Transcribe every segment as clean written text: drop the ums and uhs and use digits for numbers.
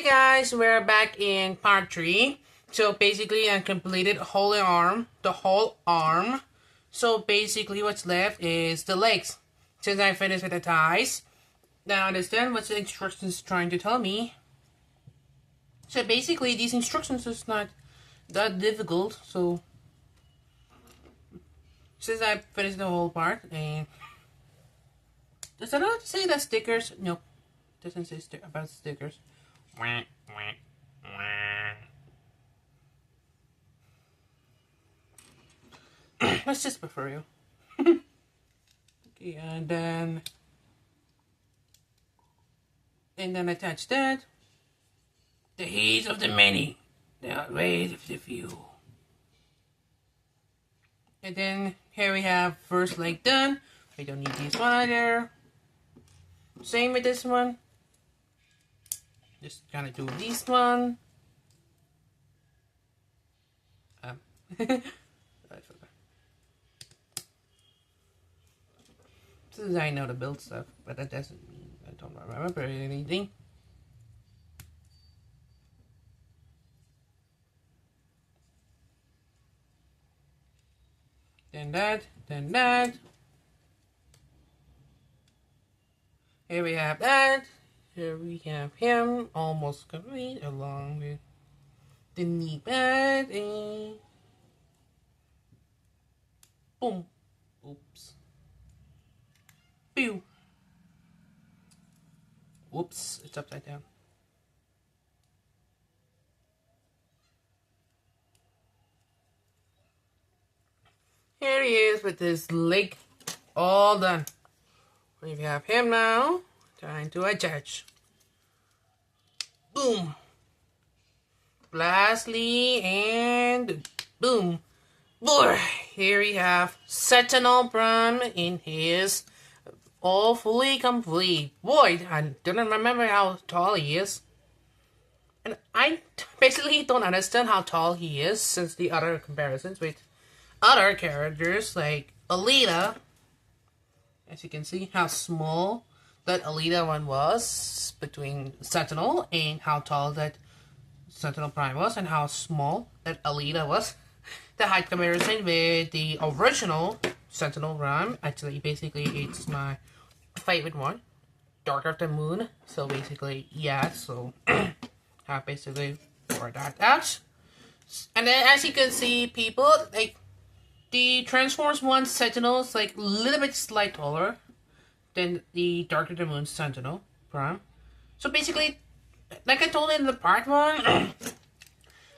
Hey guys, we're back in part 3. So basically I completed the whole arm. So basically what's left is the legs. Since I finished with the thighs, now I understand what the instructions trying to tell me. So basically these instructions is not that difficult. So since I finished the whole part, and does that not say that stickers? No, doesn't say about stickers. Let's just prefer you. Okay, and then attach that. The heat of the many, the outrage of the few. And then here we have first leg done. We don't need this one either. Same with this one. Just gonna do this one. I forgot. Since I know the build stuff, but that doesn't mean I don't remember anything. Then that. Here we have that. Here we have him almost complete along with the knee pad and boom. Oops. Pew. Whoops, it's upside down. Here he is with his leg all done. We have him now, trying to attach. Boom. Lastly, and boom. Boy, here we have Sentinel Prime in his all fully complete. Boy, I don't remember how tall he is. And I basically don't understand how tall he is since the other comparisons with other characters like Alita. As you can see how small that Alita one was between Sentinel and how tall that Sentinel Prime was and how small that Alita was. The height comparison with the original Sentinel Prime, actually basically it's my favorite one. Dark of the Moon. So basically, yeah, so I basically worked that out. And then as you can see, people, like, the Transformers 1 Sentinel is like a little bit slight taller than the Dark of the Moon Sentinel Prime. So basically, like I told in the part 1,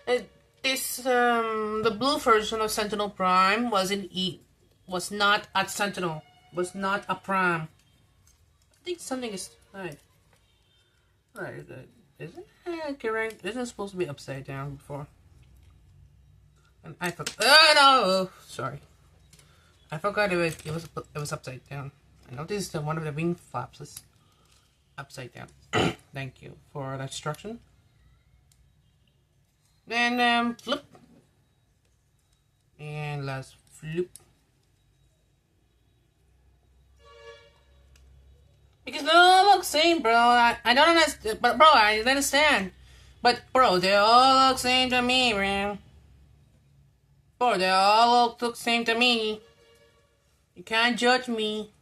the blue version of Sentinel Prime was not a Sentinel, was not a Prime. I think something is right. Right, isn't it? Correct. Isn't it supposed to be upside down before? And I forgot. Oh no! Sorry, I forgot it was upside down. I noticed that one of the wing flaps is upside down. Thank you for that instruction. Then flip, and last flip. Because they all look same, bro. I don't understand, but bro, I understand. But bro, they all look same to me, man. Bro, they all look same to me. You can't judge me.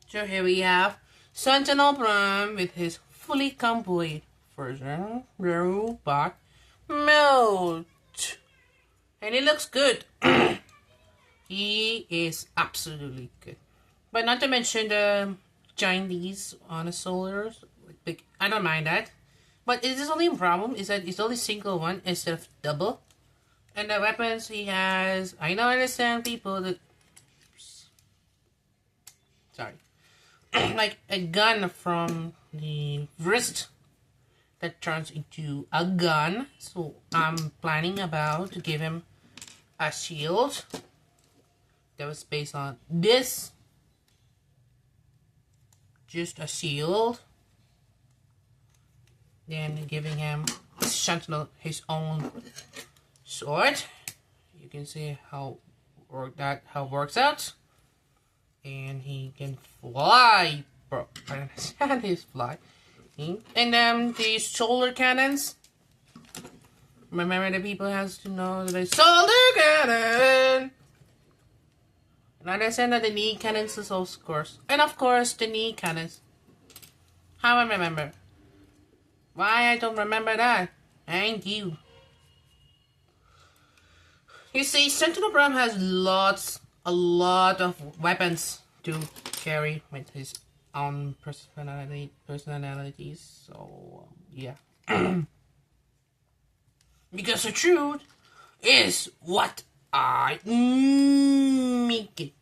So here we have Sentinel Prime with his fully complete version robot mode. And it looks good. He is absolutely good. But not to mention the Chinese on the soldiers. Like, I don't mind that. But it is only a problem is that it's only single one instead of double. And the weapons he has, I don't understand people that, sorry, like a gun from the wrist that turns into a gun. So I'm planning about to give him a shield that was based on this. Just a shield. Then giving him Sentinel his own sword. You can see how it works out. and he can fly. Bro, I understand he's fly. And the solar cannons. Remember, the people has to know that it's solar cannon. And I understand that the knee cannons is of course, and of course the knee cannons. How I remember? Why I don't remember that? Thank you. You see, Sentinel Prime has a lot of weapons to carry with his own personalities. So yeah. Because the truth is what I make it.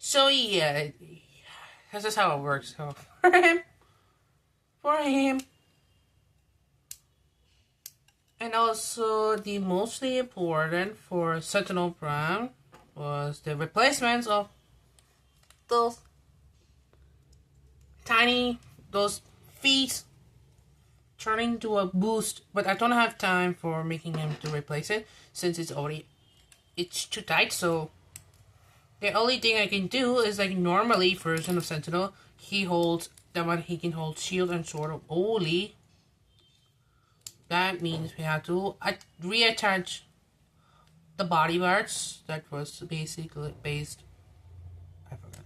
So yeah, this is how it works. So for him, and also the mostly important for Sentinel Prime was the replacements of those those feet turning to a boost, but I don't have time for making him to replace it since it's too tight. So the only thing I can do is like normally version of Sentinel, he holds that one, he can hold shield and sword only. That means we have to reattach the body parts that was basically based. I forgot.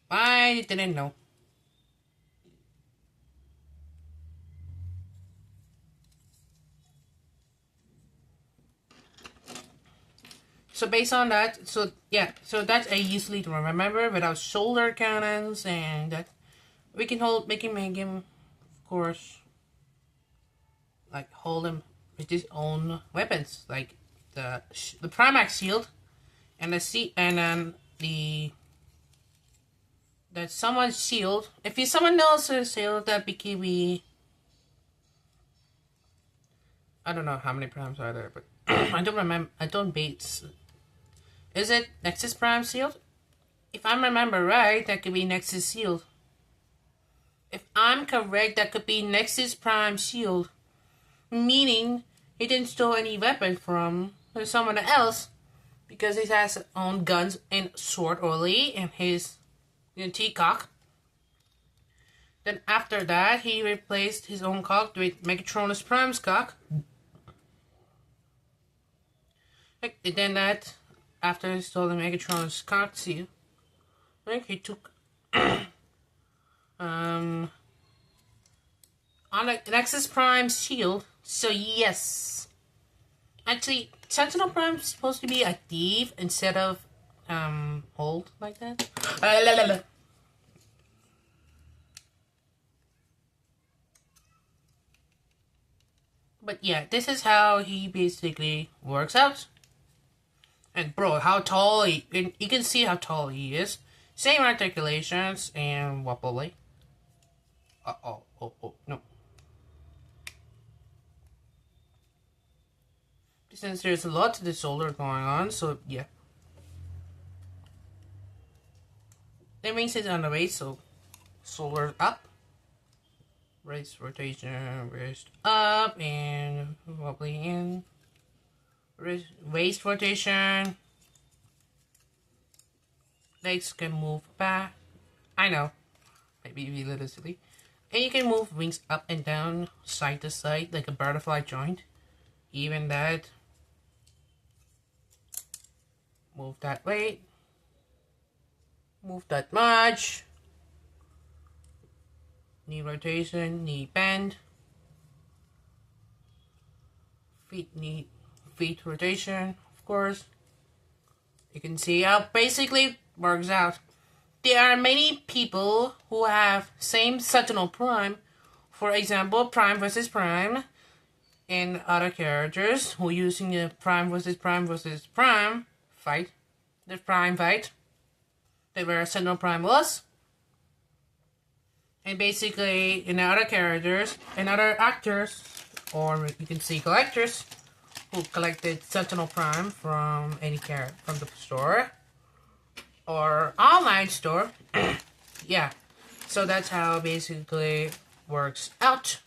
I didn't know. So based on that, so yeah, so that's easily to remember without shoulder cannons, and that we can make him, of course, like hold him with his own weapons, like the Primax shield, and then that someone's shield. If he's someone else's shield, that be I don't know how many primes are there, but I don't remember. I don't base. Is it Nexus Prime Shield? If I remember right, that could be Nexus Shield. If I'm correct, that could be Nexus Prime Shield. Meaning, he didn't steal any weapon from someone else. Because he has his own guns and sword only. And his T-cock. Then after that, he replaced his own cock with Megatronus Prime's cock. And then that... After installing Megatron's cock seal, I think he took on the Nexus Prime shield. So yes, actually, Sentinel Prime is supposed to be a thief instead of hold like that. But yeah, this is how he basically works out. And bro, how tall you can see how tall he is. Same articulations and wobbly. Oh, no. Since there's a lot to the shoulder going on, so yeah. That means it's on the waist, so shoulder up. Wrist rotation, wrist up, and wobbly in. Waist rotation. Legs can move back. I know. Maybe a little silly. And you can move wings up and down, side to side, like a butterfly joint. Even that. Move that way. Move that much. Knee rotation, knee bend. Feet rotation, of course. You can see how basically works out. There are many people who have same Sentinel Prime. For example, Prime versus Prime. And other characters who are using the Prime versus Prime versus Prime fight. The Prime fight. That where Sentinel Prime was. And basically, in other characters, and other actors, or you can see collectors, who collected Sentinel Prime from any character from the store or online store. Yeah, so that's how it basically works out.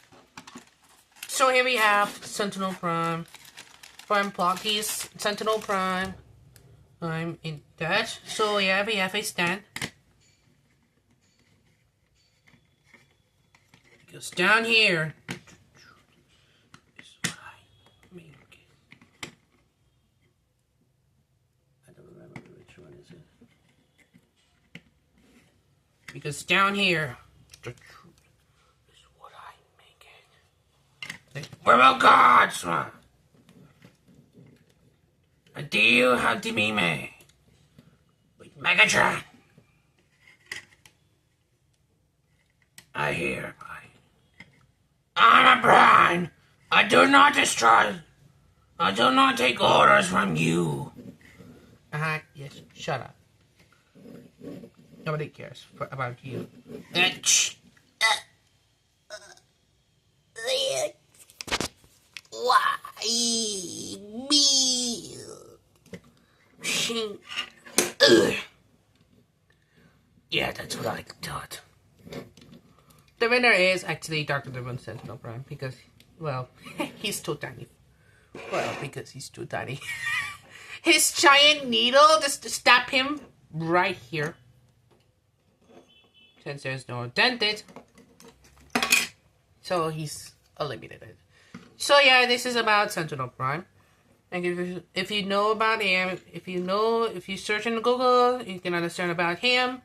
So here we have Sentinel Prime. From blokees, Sentinel Prime. I'm in that. So yeah, we have a stand. Because down here is what I make. I don't remember which one is it. Because down here the truth is what I make it. Where will gods? A deal had to be made with Megatron. I hereby. I'm a Brian. I do not destroy. I do not take orders from you. Yes, shut up. Nobody cares about you. Why me? Yeah, that's what I thought. The winner is actually Dr. Devon Sentinel Prime because, well, he's too tiny. Well, because he's too tiny. His giant needle just stab him right here. Since there's no dented. So he's eliminated. So yeah, this is about Sentinel Prime. And if you know about him, if you search in Google, you can understand about him.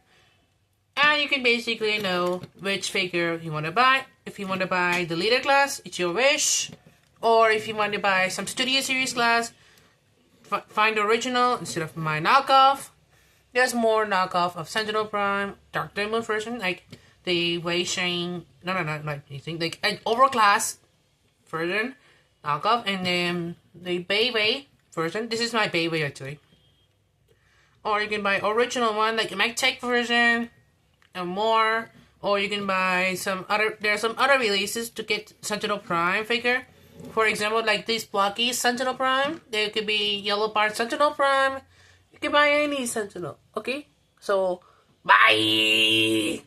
And you can basically know which figure you want to buy. If you want to buy the leader class, it's your wish. Or if you want to buy some Studio Series class, find the original instead of my knockoff. There's more knockoff of Sentinel Prime, Dark Demon version, like the Wei Shang, not anything, like an overclass version, knockoff, and then the Beiwei version. This is my Beiwei actually. Or you can buy original one, like a MagTech version, and more. Or you can buy some other, there are some other releases to get Sentinel Prime figure. For example, like these blokees Sentinel Prime. There could be Yellow Part Sentinel Prime. You can buy any Sentinel, okay? So, bye!